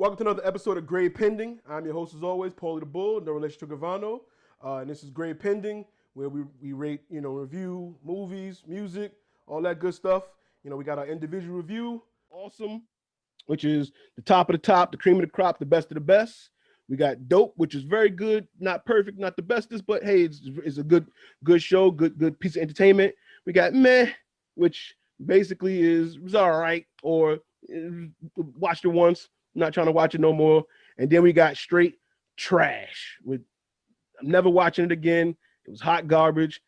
Welcome to another episode of Grade Pending. I'm your host as always, Paulie the Bull, no relation to Gavano. And this is Grade Pending, where we rate, review movies, music, all that good stuff. We got our individual review, awesome, which is the top of the top, the cream of the crop, the best of the best. We got Dope, which is very good, not perfect, not the bestest, but hey, it's a good show, good piece of entertainment. We got Meh, which basically is all right, or watched it once, not trying to watch it no more. And then we got Straight Trash. I'm never watching it again. It was hot garbage.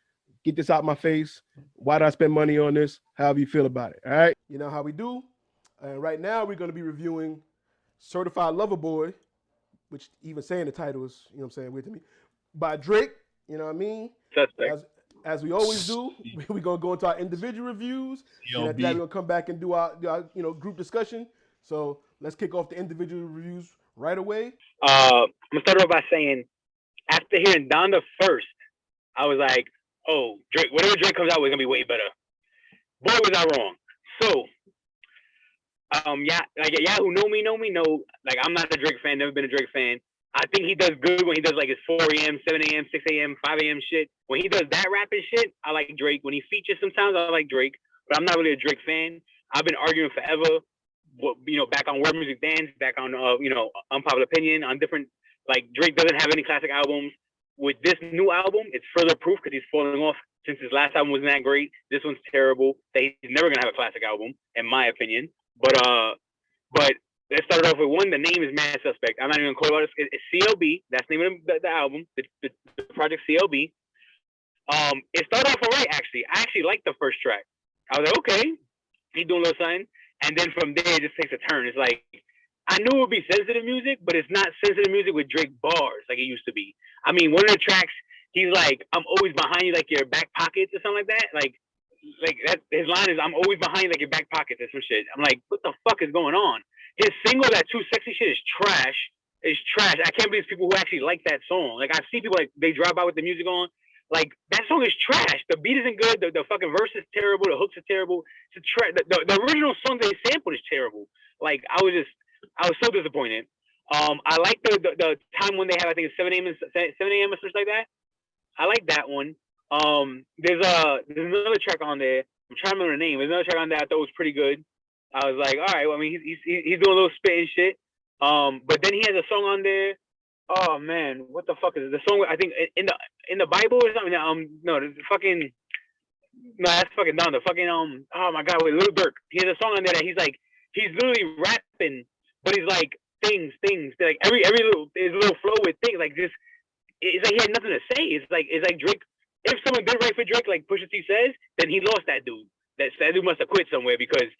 Get this out my face. Why did I spend money on this? However you feel about it. All right. You know how we do. And right now we're going to be reviewing Certified Lover Boy, which even saying the title is, weird to me, by Drake. You know what I mean? Suspect. As we always do, we're going to go into our individual reviews. And after that, we're going to come back and do our group discussion. So let's kick off the individual reviews right away. I'm going to start off by saying, after hearing Donda first, I was like, oh, Drake, whatever Drake comes out with is going to be way better. Boy, was I wrong. So, yeah, who know me, like, I'm not a Drake fan, never been a Drake fan. I think he does good when he does, like, his 4 a.m., 7 a.m., 6 a.m., 5 a.m. shit. When he does that rapping shit, I like Drake. When he features sometimes, I like Drake. But I'm not really a Drake fan. I've been arguing forever, back on Where Music Dance, back on, Unpopular Opinion, on different, like, Drake doesn't have any classic albums. With this new album, it's further proof because he's falling off since his last album wasn't that great. This one's terrible. That he's never going to have a classic album, in my opinion. But let's start off with one. The name is Mad Suspect. I'm not even going to call it. It's CLB. That's the name of the album, the project CLB. It started off all right, actually. I actually liked the first track. I was like, okay, he's doing a little something. And then from there, it just takes a turn. It's like, I knew it would be sensitive music, but it's not sensitive music with Drake bars like it used to be. I mean, one of the tracks, he's like, I'm always behind you like your back pockets or something like that. Like that, his line is, I'm always behind you like your back pockets or some shit. I'm like, what the fuck is going on? His single, that Too Sexy shit, is trash. It's trash. I can't believe people who actually like that song. Like, I see people, like, they drive by with the music on. Like, that song is trash. The beat isn't good. The fucking verse is terrible. The hooks are terrible. It's the original song they sampled is terrible. Like, I was so disappointed. I like the time when they have, I think it's 7 a.m. or something like that. I like that one. There's another track on there. I'm trying to remember the name. There's another track on there I thought was pretty good. I was like, all right. Well, I mean, he's doing a little spit and shit. But then he has a song on there. Oh man, what the fuck is it? The song I think in the Bible or something. No, the fucking no, that's fucking dumb. The fucking oh my god, wait, Lil Durk. He has a song on there that he's literally rapping, but he's like things. Like every little his little flow with things like this. It's like he had nothing to say. It's like Drake. If someone did write for Drake, like Pusha T says, then he lost that dude. That dude must have quit somewhere because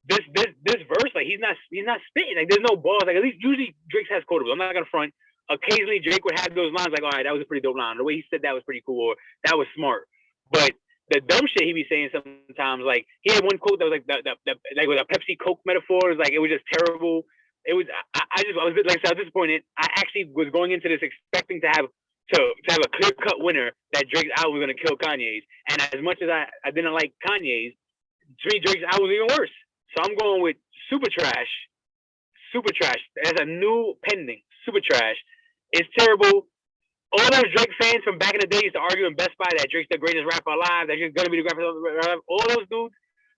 this verse, like he's not spitting. Like there's no balls. Like at least usually Drake has quotables. I'm not gonna front. Occasionally Drake would have those lines like, all right, that was a pretty dope line. The way he said that was pretty cool, or that was smart. But the dumb shit he be saying sometimes, like he had one quote that was like like with a Pepsi Coke metaphor. It was like it was just terrible. It was I was like so disappointed. I actually was going into this expecting to have a clear cut winner that Drake's album was gonna kill Kanye's. And as much as I didn't like Kanye's, to me Drake's album was even worse. So I'm going with Super Trash. Super Trash. As a new pending. Super Trash. It's terrible. All those Drake fans from back in the day used to argue in Best Buy that Drake's the greatest rapper alive, that he's gonna be the greatest rapper alive. All those dudes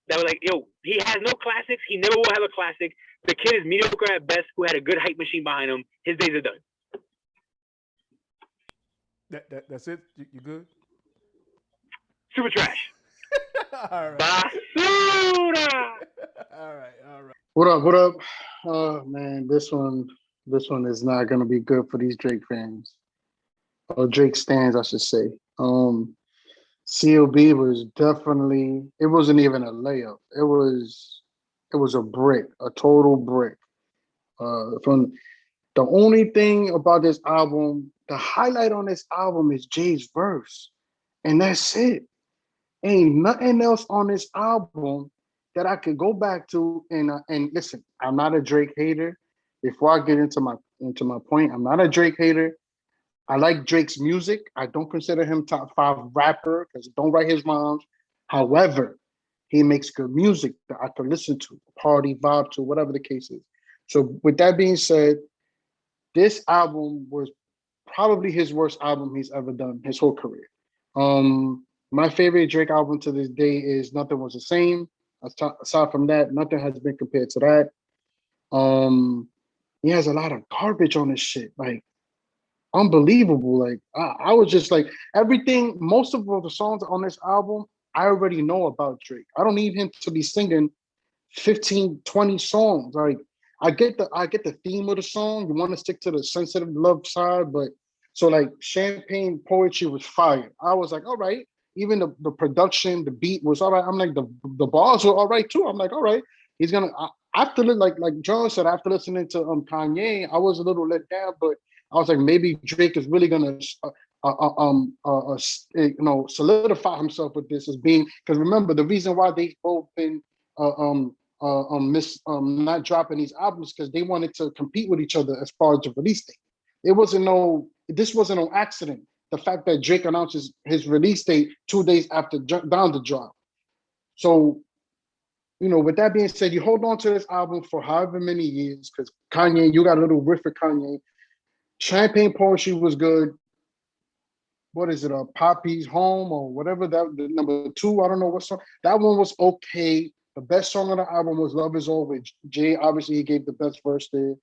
that were like, yo, he has no classics. He never will have a classic. The kid is mediocre at best, who had a good hype machine behind him. His days are done. That's it? You good? Super Trash. All right. Basura! All right. What up? Man, this one is not gonna be good for these Drake fans. Or Drake stands, I should say. CLB was definitely, it wasn't even a layup. It was a brick, a total brick. From the only thing about this album, the highlight on this album is Jay's verse. And that's it. Ain't nothing else on this album that I could go back to and listen. I'm not a Drake hater. Before I get into my point, I'm not a Drake hater. I like Drake's music. I don't consider him top 5 rapper because I don't write his rhymes. However, he makes good music that I can listen to, party, vibe to, whatever the case is. So with that being said, this album was probably his worst album he's ever done his whole career. My favorite Drake album to this day is Nothing Was the Same. Aside from that, nothing has been compared to that. He has a lot of garbage on his shit, like unbelievable. Like I was just like everything. Most of the songs on this album, I already know about Drake. I don't need him to be singing 15, 20 songs. Like I get the theme of the song. You want to stick to the sensitive love side, but so like Champagne Poetry was fire. I was like, all right. Even the production, the beat was all right. I'm like the bars were all right too. I'm like, all right, he's gonna after like John said, after listening to Kanye, I was a little let down, but I was like, maybe Drake is really gonna solidify himself with this as being, because remember the reason why they both been not dropping these albums because they wanted to compete with each other as far as the release date. This wasn't no accident. The fact that Drake announces his release date 2 days after Down the drop. So, with that being said, you hold on to this album for however many years because Kanye, you got a little riff for Kanye. Champagne Poetry was good. What is it? Poppy's Home or whatever that the number 2. I don't know what song. That one was okay. The best song on the album was Love Is All with Jay. Obviously, he gave the best verse there.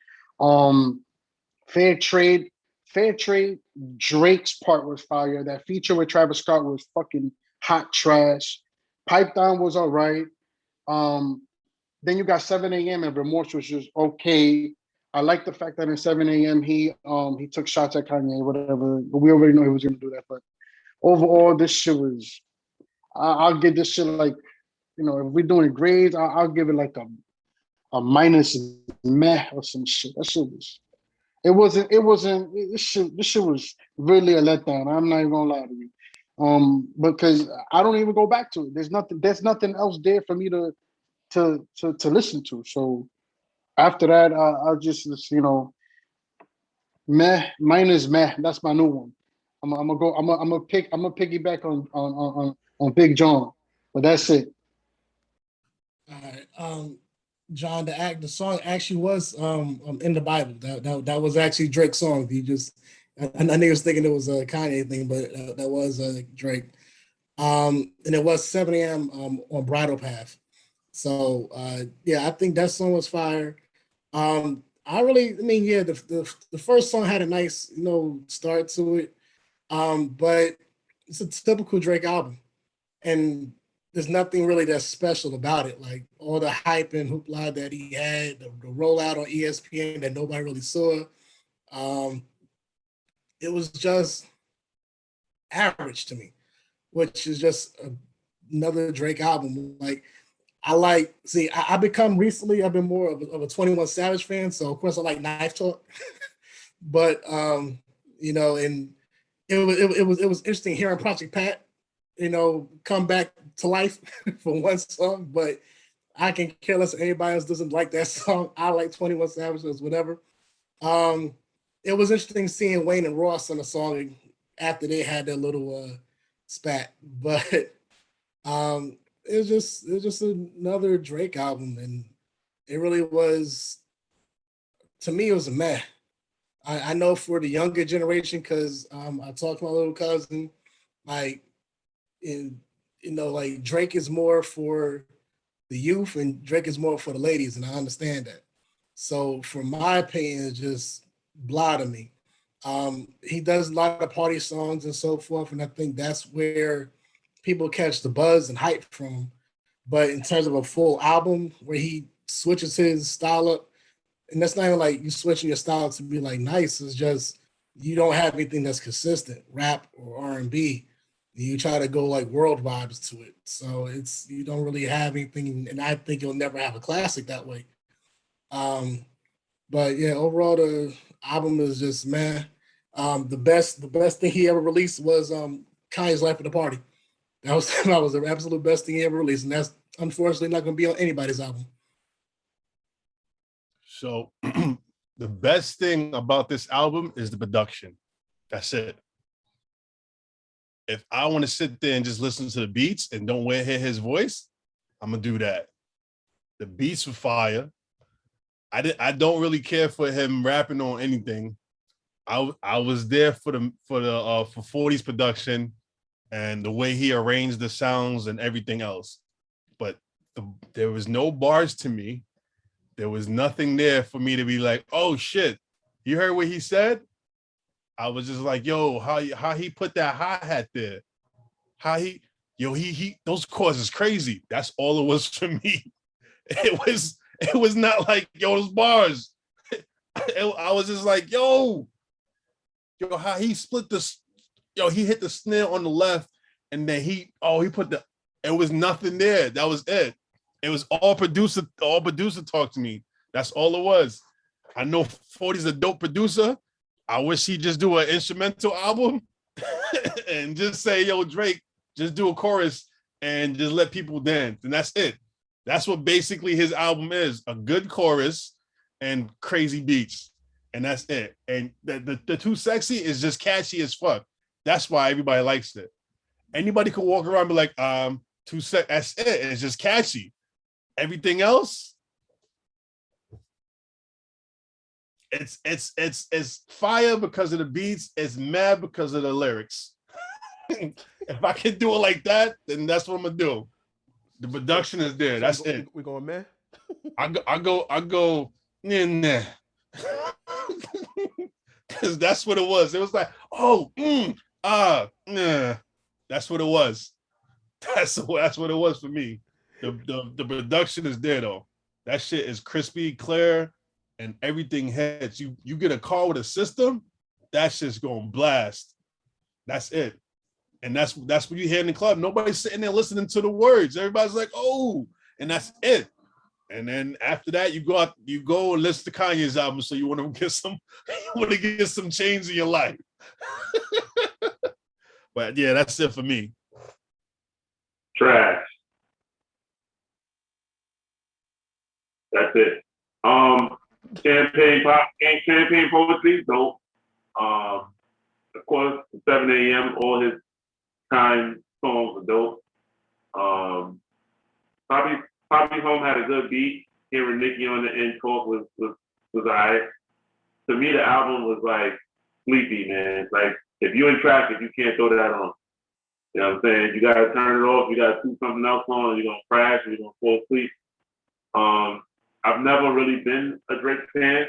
Fair Trade. Fair Trade, Drake's part was fire. That feature with Travis Scott was fucking hot trash. Pipe Down was all right. Then you got 7 a.m. and Remorse, which was okay. I like the fact that in 7 a.m. he took shots at Kanye, whatever. But we already know he was gonna do that. But overall, this shit was. I'll give this shit like, if we're doing grades, I'll give it like a minus meh or some shit. That shit was. It wasn't. This shit was really a letdown. I'm not even gonna lie to you. Because I don't even go back to it. There's nothing else there for me to listen to. So after that, I'll just meh minus meh. That's my new one. I'm gonna go. I'm gonna piggyback on Big John, but that's it. All right. John, the song actually was in the Bible. That was actually Drake's song. He just I know he was thinking it was a Kanye thing, but that was Drake. And it was 7 a.m. On Bridal Path. So yeah, I think that song was fire. Yeah, the first song had a nice start to it, but it's a typical Drake album, and there's nothing really that's special about it. Like all the hype and hoopla that he had, the rollout on ESPN that nobody really saw, um, it was just average to me, which is just another Drake album. Like I become recently, I've been more of a 21 Savage fan, so of course I like Knife Talk, but and it was interesting hearing Project Pat, come back to life for one song, but I can care less if anybody else doesn't like that song. I like 21 Savage, whatever. It was interesting seeing Wayne and Ross on the song after they had their little spat, but it was just another Drake album, and it really was. To me, it was a meh. I know for the younger generation, because I talked to my little cousin, like like Drake is more for the youth and Drake is more for the ladies, and I understand that. So for my opinion, it's just blah to me. He does a lot of party songs and so forth, and I think that's where people catch the buzz and hype from. But in terms of a full album where he switches his style up, and that's not even like you switching your style to be like nice. It's just you don't have anything that's consistent, rap or R&B. You try to go like world vibes to it, so you don't really have anything, and I think you'll never have a classic that way. Um, but yeah, overall the album is just man. The best thing he ever released was Kanye's Life of the Party. That was the absolute best thing he ever released, and that's unfortunately not going to be on anybody's album. So the best thing about this album is the production. That's it. If I want to sit there and just listen to the beats and don't want to hear his voice, I'm gonna do that. The beats were fire. I don't really care for him rapping on anything. I was there for 40's production and the way he arranged the sounds and everything else. But there was no bars to me. There was nothing there for me to be like, oh shit, you heard what he said? I was just like, yo, how he put that hi-hat there? How he those chords is crazy. That's all it was for me. It was not like, yo, those bars. I was just like, yo, how he split this, he hit the snare on the left, and then he put it was nothing there. That was it. It was all producer talk to me. That's all it was. I know 40's a dope producer. I wish he'd just do an instrumental album and just say, yo, Drake, just do a chorus and just let people dance. And that's it. That's what basically his album is, a good chorus and crazy beats. And that's it. And the Too Sexy is just catchy as fuck. That's why everybody likes it. Anybody could walk around and be like, Too Sexy, that's it. It's just catchy. Everything else, it's fire because of the beats. It's mad because of the lyrics. If I can do it like that, then that's what I'm gonna do. The production is there. That's it. We going, man? I go, nah. Because that's what it was. It was like, nah. That's what it was. That's what it was for me. The production is there though. That shit is crispy, clear, and everything hits. You get a car with a system, that shit's gonna blast. That's it. And that's what you hear in the club. Nobody's sitting there listening to the words. Everybody's like, oh, and that's it. And then after that, you go and listen to Kanye's album. So you want to get some change in your life. But yeah, that's it for me. Trash. That's it. Champagne poetry, dope. Of course, 7 a.m. all his time songs are dope. Probably Home had a good beat. Hearing Nicki on the end talk was alright. To me, the album was like sleepy, man. It's like if you're in traffic, you can't throw that on. You know what I'm saying? You gotta turn it off. You gotta do something else on. You're gonna crash. Or you're gonna fall asleep. I've never really been a Drake fan.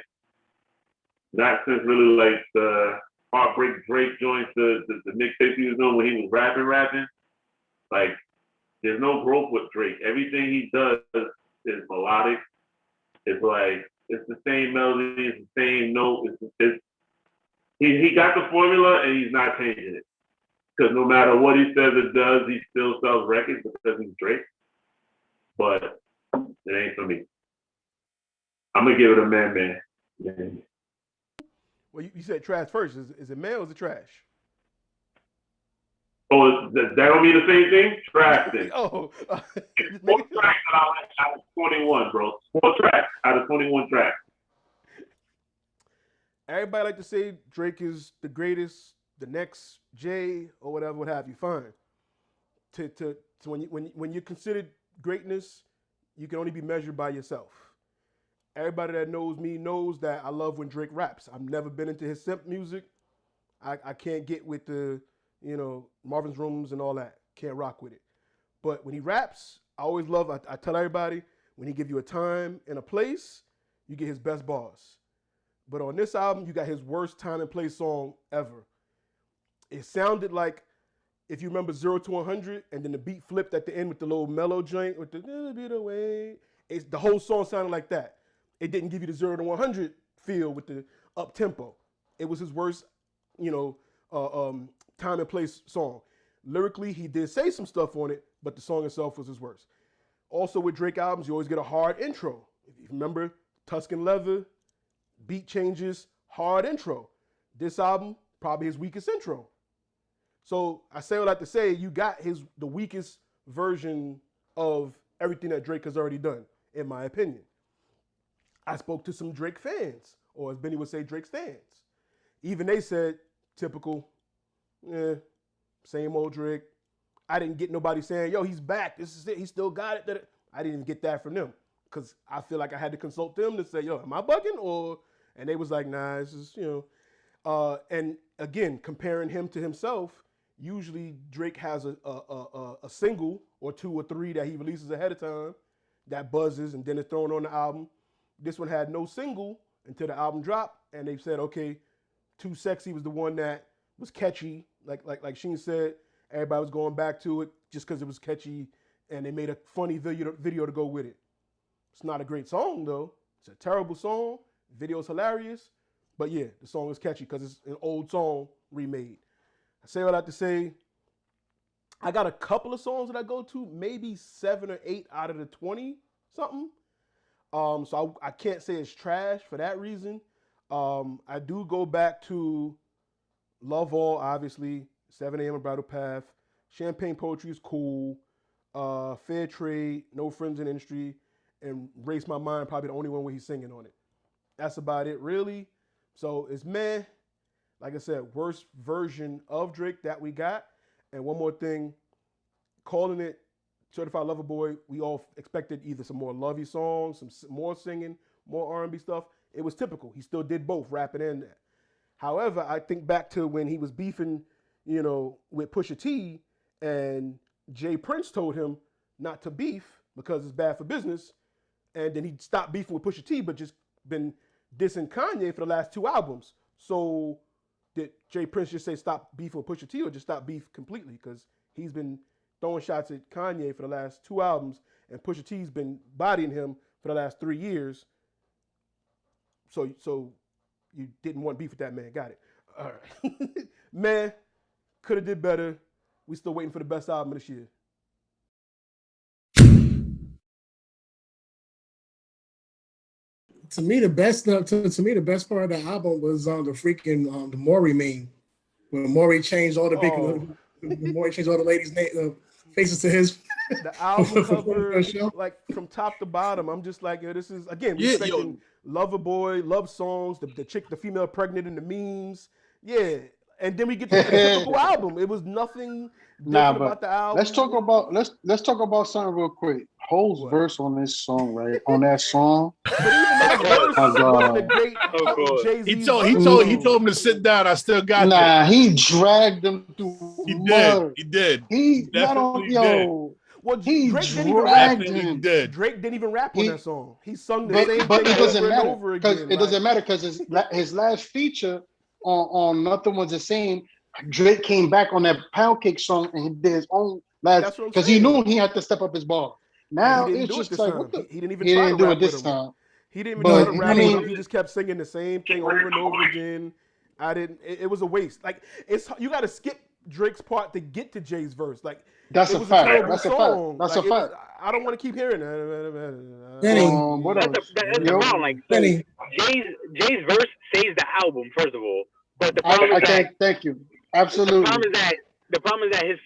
Not since really like the Heartbreak Drake joints, the mixtape he was doing when he was rapping. Like, there's no growth with Drake. Everything he does is melodic. It's like, it's the same melody, it's the same note. He got the formula and he's not changing it. Because no matter what he says or does, he still sells records because he's Drake. But it ain't for me. I'm going to give it a man. Well, you said trash first. Is it man or is it trash? Oh, that don't mean the same thing? Trash thing. Oh. 4 tracks out of 21, bro. 4 tracks out of 21 tracks. Everybody like to say Drake is the greatest, the next Jay or whatever, what have you. Fine. To when you're considered greatness, you can only be measured by yourself. Everybody that knows me knows that I love when Drake raps. I've never been into his simp music. I can't get with the, Marvin's Rooms and all that. Can't rock with it. But when he raps, I always love, I tell everybody, when he give you a time and a place, you get his best bars. But on this album, you got his worst time and place song ever. It sounded like, if you remember 0 to 100, and then the beat flipped at the end with the little mellow joint with the bit away. The whole song sounded like that. It didn't give you the 0 to 100 feel with the up tempo. It was his worst, time and place song. Lyrically, he did say some stuff on it, but the song itself was his worst. Also with Drake albums, you always get a hard intro. If you remember Tuscan Leather, beat changes, hard intro. This album, probably his weakest intro. So I say all that to say, you got the weakest version of everything that Drake has already done, in my opinion. I spoke to some Drake fans, or as Benny would say, Drake stands. Even they said, typical, same old Drake. I didn't get nobody saying, yo, he's back. This is it. He still got it. I didn't even get that from them. because I feel like I had to consult them to say, yo, am I bugging? And they was like, nah, it's just, and again, comparing him to himself, usually Drake has a single or 2 or 3 that he releases ahead of time that buzzes and then it's thrown on the album. This one had no single until the album dropped, and they said, okay, Too Sexy was the one that was catchy. Like Sheen said, everybody was going back to it just because it was catchy, and they made a funny video to go with it. It's not a great song, though. It's a terrible song. Video's hilarious. But yeah, the song is catchy because it's an old song remade. I say what I have to say. I got a couple of songs that I go to, maybe 7 or 8 out of the 20 something. So I can't say it's trash for that reason. I do go back to Love All, obviously, 7 a.m. and Bridal Path. Champagne Poetry is cool. Fair Trade, No Friends in Industry, and Race My Mind, probably the only one where he's singing on it. That's about it, really. So it's meh. Like I said, worst version of Drake that we got. And one more thing, calling it Certified Lover Boy, we all expected either some more lovey songs, some more singing, more R&B stuff. It was typical. He still did both, rapping and that. However, I think back to when he was beefing, with Pusha T, and Jay Prince told him not to beef because it's bad for business. And then he stopped beefing with Pusha T, but just been dissing Kanye for the last 2 albums. So did Jay Prince just say stop beefing with Pusha T, or just stop beef completely? Because he's been throwing shots at Kanye for the last 2 albums, and Pusha T's been bodying him for the last 3 years. So you didn't want beef with that man. Got it. All right. Man, could have did better. We still waiting for the best album of this year. To me, the best part of the album was the freaking the Maury meme, when Maury changed all the Maury changed all the ladies' faces to his. The album cover, like from top to bottom, I'm just like, yo, this is again, we expecting Lover Boy, love songs, the female pregnant in the memes, yeah, and then we get to the typical album. It was nothing different about the album. Let's talk about something real quick. Ho's verse on this song, right? On that song. But even that verse was one of the great Jay-Z. He told him to sit down. I still got that. He dragged him through mud. He did. He definitely did. Well, he Drake dragged him. Drake didn't even rap on that song. He sung the same thing over and over again. It doesn't matter because his last feature on Nothing Was the Same, Drake came back on that Pound Cake song and he did his own last, because he knew he had to step up his bar. Now it's just like, he didn't even try to do it this time. He didn't even try to rap with him. He just kept singing the same thing over and over again. It was a waste. Like, you got to skip Drake's part to get to Jay's verse. Like, that's a fact. That's a fact. That's a fact. I don't want to keep hearing that. What else? That's the problem. Like, so Jay's verse saves the album, first of all. But the problem is that, thank you. Absolutely. The problem is that his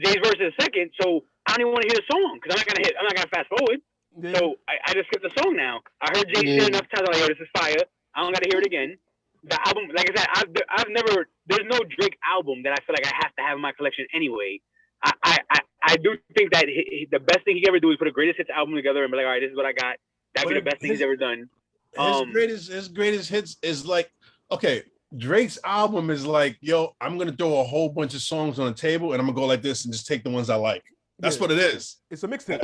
Jay's verse is second, so I don't even want to hear the song because I'm not gonna fast forward. Yeah. So I just skip the song now. I heard Jay say enough times, like, yo, this is fire. I don't gotta hear it again. The album, like I said, I've never. There's no Drake album that I feel like I have to have in my collection anyway. I do think that the best thing he can ever do is put a greatest hits album together and be like, all right, this is what I got. That'd be the best thing he's ever done. His greatest hits is like, okay, Drake's album is like, yo, I'm gonna throw a whole bunch of songs on the table and I'm gonna go like this and just take the ones I like. That's what it is. It's a mixtape.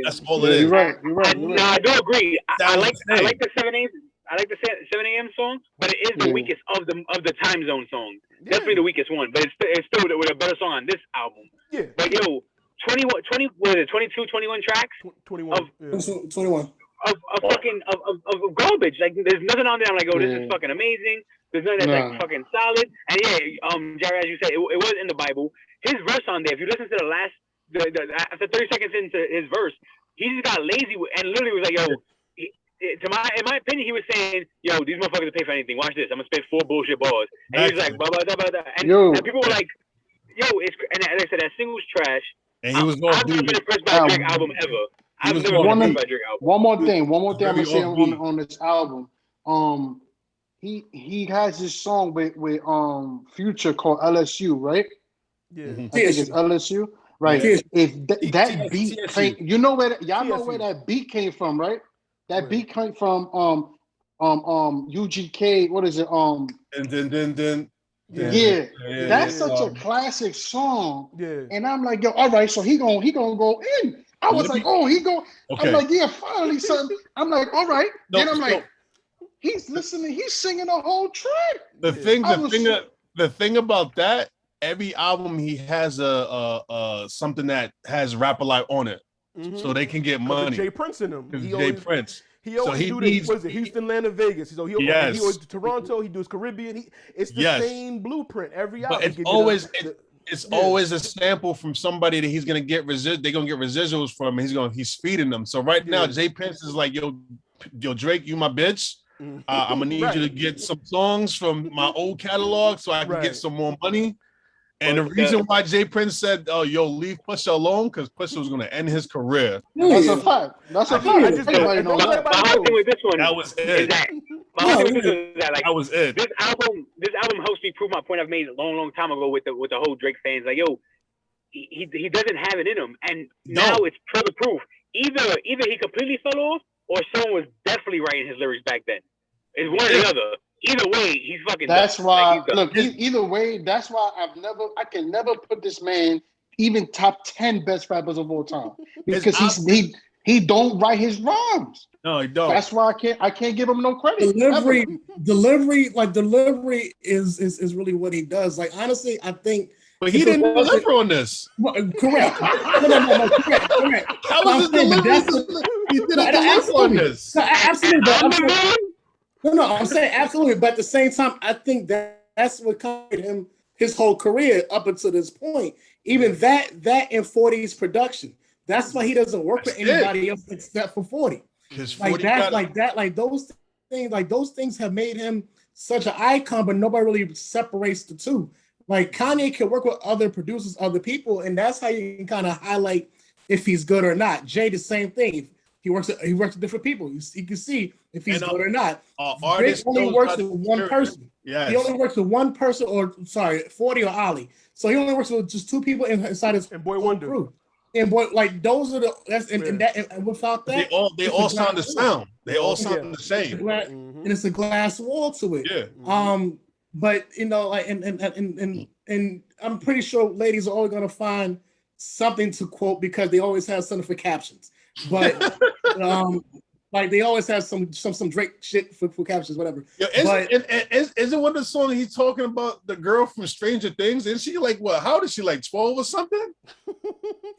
That's all it is. You're right. No, I do agree. I like the 7 a.m. I like the 7 a.m. song, but it is the weakest of the time zone songs. Definitely the weakest one, but it's still with a better song on this album. Yeah. But yo, 20 what is it, 22, 21 tracks? 21. 21. Of fucking garbage. Like, there's nothing on there. I'm like, oh, this is fucking amazing. There's nothing that's like fucking solid. And Jerry, as you said, it was in the Bible. His verse on there, if you listen to the last, after 30 seconds into his verse, he just got lazy and literally was like, yo, in my opinion, he was saying, yo, these motherfuckers will pay for anything. Watch this. I'm going to spit 4 bullshit bars. And he was like, blah, blah, blah, blah, blah. And people were like, yo, and as I said, that single's trash. And he was going I've never been impressed by a Drake album ever. I've never been impressed by a Drake album. One more thing I'm going to say on this album. He has this song with Future called LSU, right? Yeah. I think it's LSU. Right. Yeah. If that beat TSU. came, you know where y'all know TSU. where that beat came from, right? That Right. beat came from UGK. What is it? And then Yeah, that's yeah. such a classic song. Yeah. And I'm like, yo, all right, so he gonna go in. I was Let like, me- oh, he go. Okay. I'm like, yeah, finally something. I'm like, all right. No, then I'm so- like, he's listening, he's singing the whole track. the I thing about that, every album he has a something that has Rap a Lot on it, Mhm. so they can get 'Cause of money. Jay Prince in them. Because He Jay always Prince. he always he do needs- this. What is it? Houston, Atlanta, Vegas. So he Yes. always do Toronto. He does Caribbean. It's the Yes. same blueprint every album. But He it's give you always the- it's Yeah. always a sample from somebody that he's gonna get they're gonna get residuals from, and he's feeding them. So right now, Yeah. Jay Prince is like, yo, Drake, you my bitch. Mhm. I'm gonna need Right. you to get some songs from my old catalog so I can Right. get some more money. And Well, the reason why Jay Prince said, "Oh, yo, leave Pusha alone," because Pusha was gonna end his career. that's Yeah. a fact. That's a I fact. just- Everybody and knows don't that. everybody My whole thing knows. with this one That was is it. that my whole thing with this is that like That was it. this album helps me prove my point I've made a long time ago with the whole Drake fans. Like, yo, he doesn't have it in him, and now it's further proof. Either he completely fell off, or someone was definitely writing his lyrics back then. It's one or the other. Either way, he's fucking. That's done. why. Like, he's done. Look, either way, that's why I can never put this man even top 10 best rappers of all time because he don't write his rhymes. No, he don't. That's why I can't give him no credit. Delivery, ever. delivery is really what he does. Like honestly, I think. But he didn't deliver on this. Well, correct. No, correct. How was his I'm saying that delivery? He didn't deliver on absolutely. this. No, absolutely. But I'm I'm the saying, man. no, I'm saying absolutely. But at the same time, I think that's what carried him his whole career up until this point. Even that in 40's production. That's why he doesn't work with That's it. anybody else except for 40. Because Like those things have made him such an icon, but nobody really separates the two. Like Kanye can work with other producers, other people, and that's how you can kind of highlight if he's good or not. Jay, the same thing. He works with different people. You can see if he's good or not. Drake artists only knows works how to with one spirit. person. Yes. He only works with one person, 40 or Ali. So he only works with just two people inside his And Boy whole Wonder. crew. And boy, like those are and without that, They it's all a sound the glass wall. sound. They all sound Yeah. the same. Mhm. And it's a glass wall to it. Yeah. But you know, like and I'm pretty sure ladies are always gonna find something to quote because they always have something for captions. But like they always have some Drake shit for captions, whatever. Yo, isn't one of the songs he's talking about the girl from Stranger Things? Isn't she like what? How old is she, like 12 or something?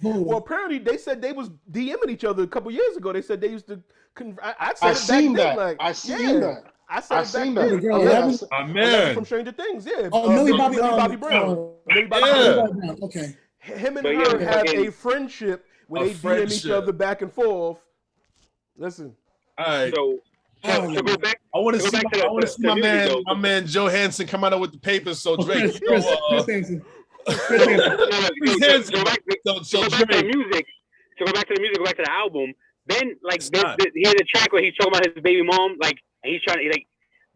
Well, apparently they said they was DMing each other a couple years ago. They said they used to. I said I it back seen then, that. like, I seen that. I said I it back seen then. that. Girl, Yeah, Eleven? My Eleven man. from Stranger Things, yeah. Oh, Millie Bobby Brown. Millie Bobby Yeah. Brown. Okay. Him and But her yeah, have fucking- a friendship where A they DM each friendship. other back and forth. Listen, All right. So go back. I want to Go see. back to the- I want to to see the my music, man. though. My man Joe Hansen come out with the papers. So Drake. Chris Hansen. Chris Hansen. Chris Hansen. Go back to So go back to the Drake. music. So go back to the music. Go back to the album. Then like It's not. he has a track where he's talking about his baby mom. Like and he's trying to like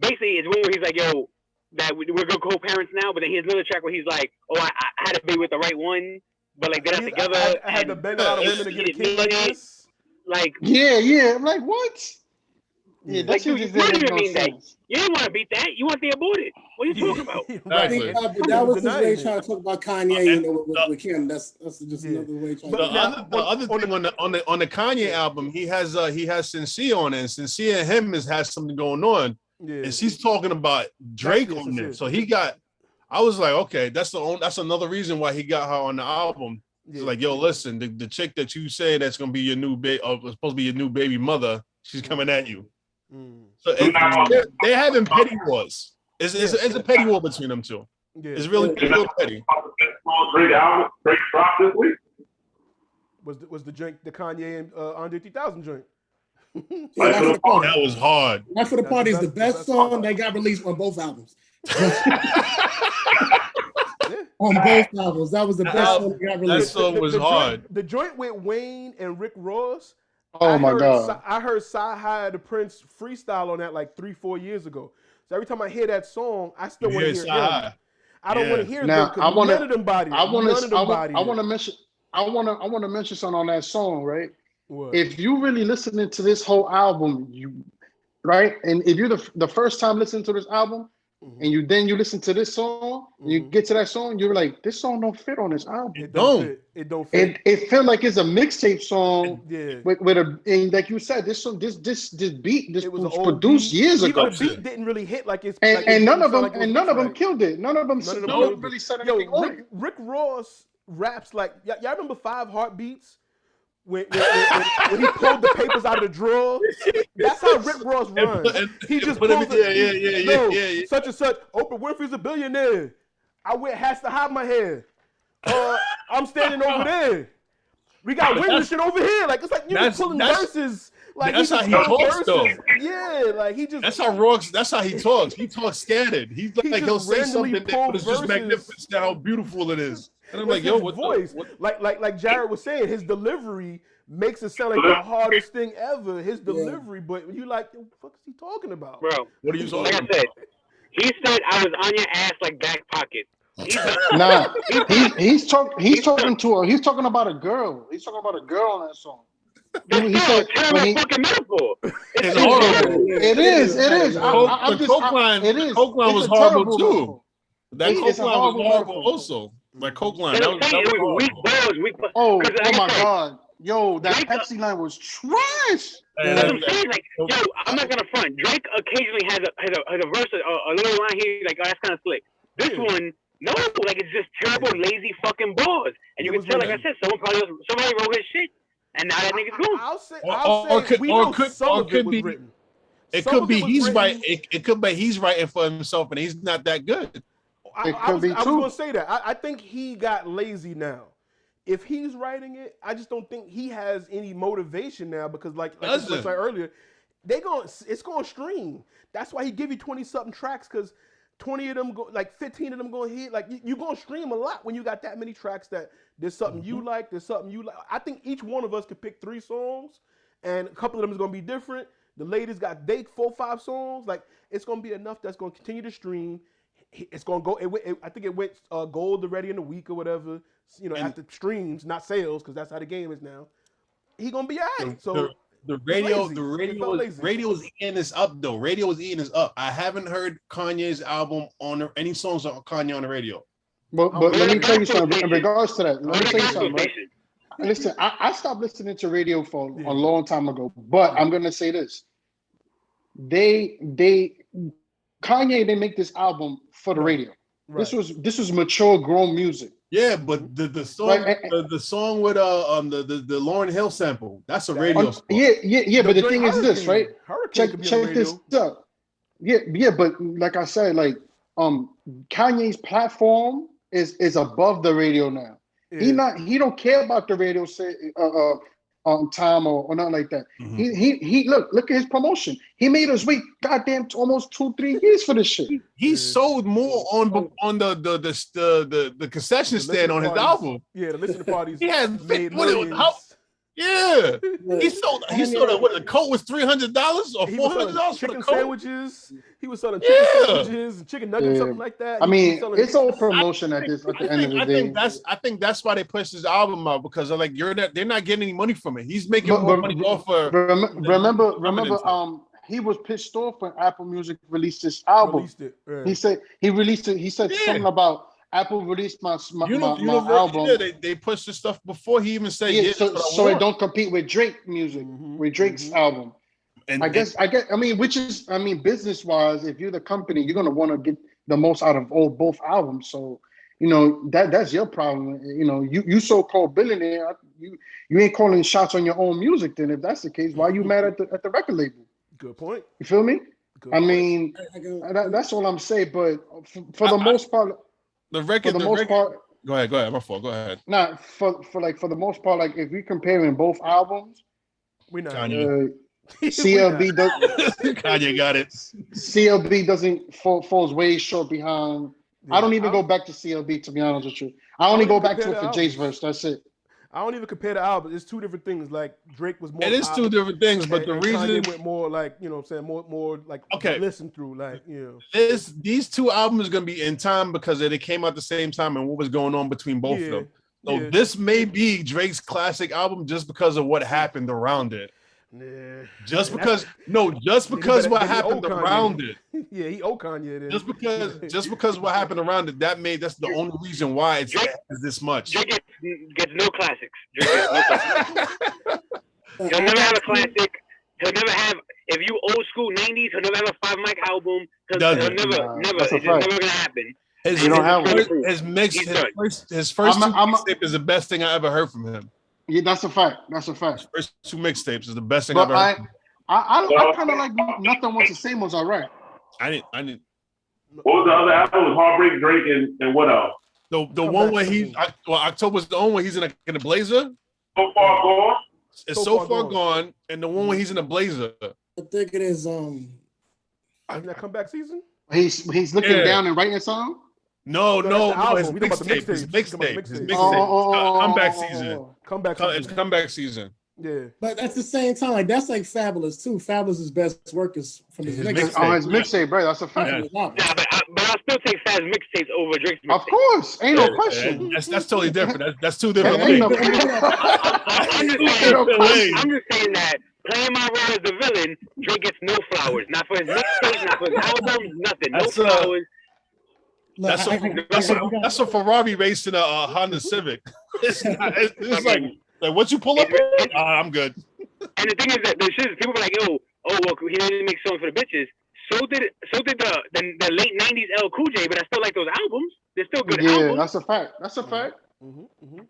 basically it's one where he's like, yo, that we're good co-parents now. But then he has another track where he's like, oh, I had a baby with the right one, but like they're not together. I had to and, bang a lot of women to get a kid like this. like Yeah. I'm like, what? Yeah, that Like, shit dude, just you didn't don't make even no mean that. sense. You didn't want to beat that. You want the aborted. What are you talking about? Right. Exactly. But that was his way Denying of trying to talk about Kanye, you know, with Kim. That's just Yeah. another way. Trying But to now- The other thing on the Kanye album, he has Sincere on it, and Sincere and him has something going on, Yeah. and she's talking about Drake That's- on yes, there. yes. So he got. I was like, okay, that's another reason why he got her on the album. It's Yeah. like, yo, listen, the chick that you say that's gonna be your new baby, supposed to be your new baby mother, she's coming at you. Mm. So they're having petty wars. It's a petty war between them two. Yeah. It's really real petty. Drake album, Drake dropped this week. Was the joint the Kanye and Andre 3000 joint? Yeah, Life for the Party. That was hard. Life for the That's Party is the the best best song that got released on both albums. Yeah. On both albums, that was the best song that got That released. song was hard. The joint with Wayne and Rick Ross. Oh my God. I heard Sci-Hi the Prince freestyle on that like 3-4 years ago. So every time I hear that song, I still You want to hear hear him. Sci-Hi. I don't Yeah. want to hear Now, them because none of them bodies. I want None of them to. bodies. I want to mention. I wanna mention something on that song, right? What? If you really listening to this whole album, you right, and if you're the first time listening to this album, Mhm. and you listen to this song, and you Mhm. get to that song, you're like, this song don't fit on this album. It don't. don't fit. It don't fit. It felt like it's a mixtape song Yeah. with a, and like you said, this song, this beat, this It was an was old produced beat. years Even ago, the beat didn't really hit like it's and like it and none didn't of sound them like it was and none mixed of them right. killed it. None of them None of them none of killed them it. really said Yo, anything on it. Rick Ross raps like y'all remember Five Heartbeats when he pulled the papers out of the drawer. That's how Rick Ross runs. He just pulls it. Yeah. Such and such. Oprah Winfrey's a billionaire. I wear hats to hide my hair. I'm standing over there. We got wings and shit over here. Like it's like you just pulling verses. Like that's how just he pulling talks, though. Yeah, like he just. That's how Ross. That's how he talks. He talks scattered. He's like just he'll say randomly something pull that is just verses. magnificent. How beautiful it is. And I'm It's like, yo, his what voice. What? Like Jared was saying, his delivery makes it sound like the hardest thing ever. His delivery, but you like, what the fuck is he talking about? Bro, What are you talking like I about? said, he said I was on your ass like back pocket. Nah, he's talking about a girl. He's talking about a girl on that song. He said when he, fucking metaphor. It's horrible. it is. I'm The just, Coke line, it is. Coke line It's was a horrible terrible too. metaphor. That It's Coke a line was horrible horrible metaphor. also. That Coke line. And That I'm was saying it was horrible. weak balls. Oh like I my said, God. Yo, that Drake, Pepsi line was trash. And That's what I'm saying. Like, yo, I'm not gonna front. Drake occasionally has a verse, a little line here, like, oh, that's kind of slick. This one, no, like it's just terrible, lazy fucking bars. And you can tell, like I said, somebody wrote his shit, and now that nigga's gone. I'll say we know some of it was written. It Some could of be it was he's written. right. It could be he's writing for himself, and he's not that good. I was going to say that. I think he got lazy now. If he's writing it, I just don't think he has any motivation now because, like I said earlier, it's going to stream. That's why he give you 20-something tracks because 20 of them, 15 of them going to hit. Like you're going to stream a lot when you got that many tracks that there's something you like, there's something you like. I think each one of us could pick 3 songs, and a couple of them is going to be different. The ladies got 4, 5 songs. Like it's going to be enough that's going to continue to stream. It's going to go. I think it went gold already in a week or whatever. After streams, not sales, because that's how the game is now. He gonna be alright. So the radio is eating this up though. Radio is eating this up. I haven't heard Kanye's album any songs on Kanye on the radio. But let me tell you something in regards to that. Let me tell you something, right? Listen, I stopped listening to radio for a long time ago, but I'm gonna say this. Kanye didn't make this album for the radio. Right. This was mature, grown music. Yeah, but the song the song with the Lauryn Hill sample, that's a radio song. Yeah. But the thing is this, right? Check this out. Yeah, but like I said, like Kanye's platform is above the radio now. Yeah. He don't care about the radio time or nothing like that. Mm-hmm. He look at his promotion. He made us wait goddamn almost 2-3 years for this shit. He sold more on the concession stand on his album. Yeah, the listening parties. He had made millions. Yeah, he sold it. What the coat was $300 or $400 for the coat. Sandwiches. He was selling chicken sandwiches and chicken nuggets, something like that. I mean, it's all promotion at the end of the day. I think that's why they pushed his album out because they're like they're not getting any money from it. He's making more money off of. Remember, he was pissed off when Apple Music released this album. He said He said something about Apple released my album. Yeah, they pushed the stuff before he even said so it don't compete with Drake music, with Drake's album. And I guess business wise, if you're the company, you're gonna want to get the most out of both albums. So, that's your problem. You so-called billionaire, you ain't calling shots on your own music. Then if that's the case, why are you mad at the record label? Good point. You feel me? I mean, that's all I'm saying. But for the most part. The record, part. Go ahead. My fault. Go ahead. Nah, for the most part, like if we're comparing both albums, we not. CLB does. Kanye got it. CLB doesn't falls way short behind. Yeah, I don't even go back to CLB to be honest with you. I only go back to it for Jay's verse. That's it. I don't even compare the albums. It's 2 different things. Like Drake was more. It is 2 different things, but the reason Kanye went more like more like listen through These 2 albums are gonna be in time because they came out the same time and what was going on between both of them. So Yeah. this may be Drake's classic album just because of what happened around it. Nah. Just And because that's- what then he happened owe Kanye. around it. Yeah, he owe Kanye then. Just because what happened around it, that's the only reason why it's this much. Drake gets no classics. Drake gets no classics. He'll never have a classic. He'll never have. If you old school '90s, he'll never have a 5 mic album. He'll Doesn't. never. That's a It's just fact. never gonna happen. His, You don't have one. his first I'm a- mixtape is the best thing I ever heard from him. Yeah, that's a fact. That's a fact. First 2 mixtapes is the best thing But I've ever heard. I kind of like Nothing Was the Same was all right. I didn't. What was the other album? Heartbreak, Drake, and what else? The Come one back where soon. October's the only one he's in a blazer. So Far Gone. It's so far gone, and the one where he's in a blazer. I think it is. Isn't that comeback season? He's looking Yeah. down and writing a song. No, No, no, that's the album. his We talking about the mixtape. His mixtapes. We talking mixtape. about His the mixtape. Comeback season. Comeback It's season. comeback season. Yeah. But at the same time, like that's like Fabulous too. Fabulous' best work is from his His mixtape. mixtape. His mixtape, bro. That's a fact. Yeah. Nah, but I'll still take Fab's mixtapes over Drake's Of mixtape. course, ain't no question. That's totally different. That's 2 different Ain't things. no- I'm just saying that playing my role as the villain, Drake gets no flowers. Not for his mixtape, not for his album, nothing. That's, No flowers. Look, That's a Ferrari race in a Honda Civic. It's like what you pull up with? I'm good. And the thing is that the shit, people be like, oh, well, he didn't make songs for the bitches. So did the late '90s L Cool J, but I still like those albums. They're still good Yeah, albums. that's a fact. That's a fact.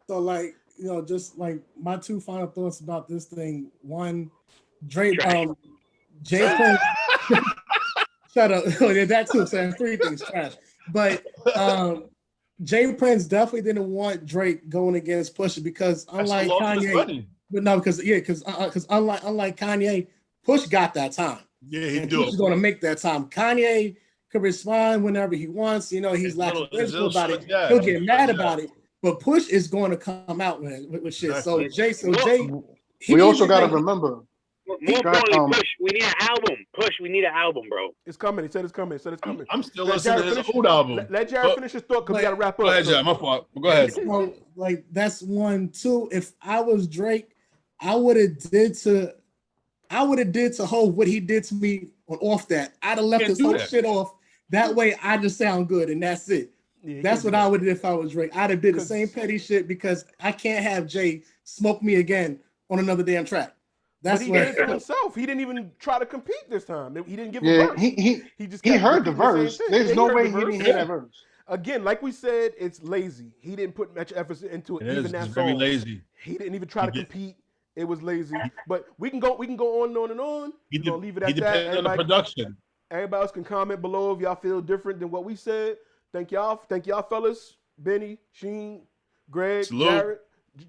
So like, just like my 2 final thoughts about this thing. One, Drake, Jay Prince. Shut up. Yeah, that too. So 3 things trash. But Jay Prince definitely didn't want Drake going against Pusha because unlike Kanye, but no, because unlike Kanye, Push got that time. Yeah, he And do. Push is going to make that time. Kanye could respond whenever he wants. He's lackadaisical about it. Yeah, He'll get mad about it. But Push is going to come out with shit. So Jay, We also got to remember. More importantly, Push, we need an album. Push, we need an album, bro. It's coming. He said it's coming. I'm still Let listening to Jared his finish- old album. Let Jared finish his thought because we got to wrap up. Go ahead, Jared. My fault. Go ahead. So, like that's 1, 2. If I was Drake, I would have did to Hov what he did to me on Off That. I'd have left Can't his do whole that. shit off. That way, I just sound good, and that's it. Yeah, That's what I would do if I was Drake. I'd have did the same petty shit because I can't have Jay smoke me again on another damn track. That's But he what. did it to himself. He didn't even try to compete this time. He didn't give a Yeah, verse. he just he kept heard the repeating same verse. thing. There's Yeah, no heard way the he verse. didn't hear that verse. Again, like we said, it's lazy. He didn't put much effort into it. It Even is. that It's song. very lazy. He didn't even try to did. compete. It was lazy. But we can go on and on and on. He We're gonna leave it he at that. depends on the production. Everybody else can comment below if y'all feel different than what we said. Thank y'all, fellas. Benny, Sheen, Greg, Salute. Jared,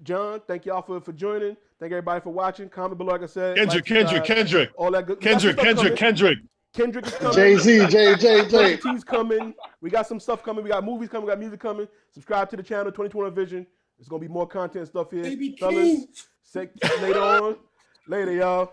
John. Thank y'all for joining. Thank everybody for watching. Comment below, like I said. Kendrick, like, subscribe, Kendrick. all that good. We got some Kendrick. stuff coming. Kendrick is coming. Jay-Z, J. T's coming. We got some stuff coming. We got movies coming. We got music coming. Subscribe to the channel, 2020 Vision. There's gonna be more content stuff here, Baby fellas. King. Later on. Later, y'all.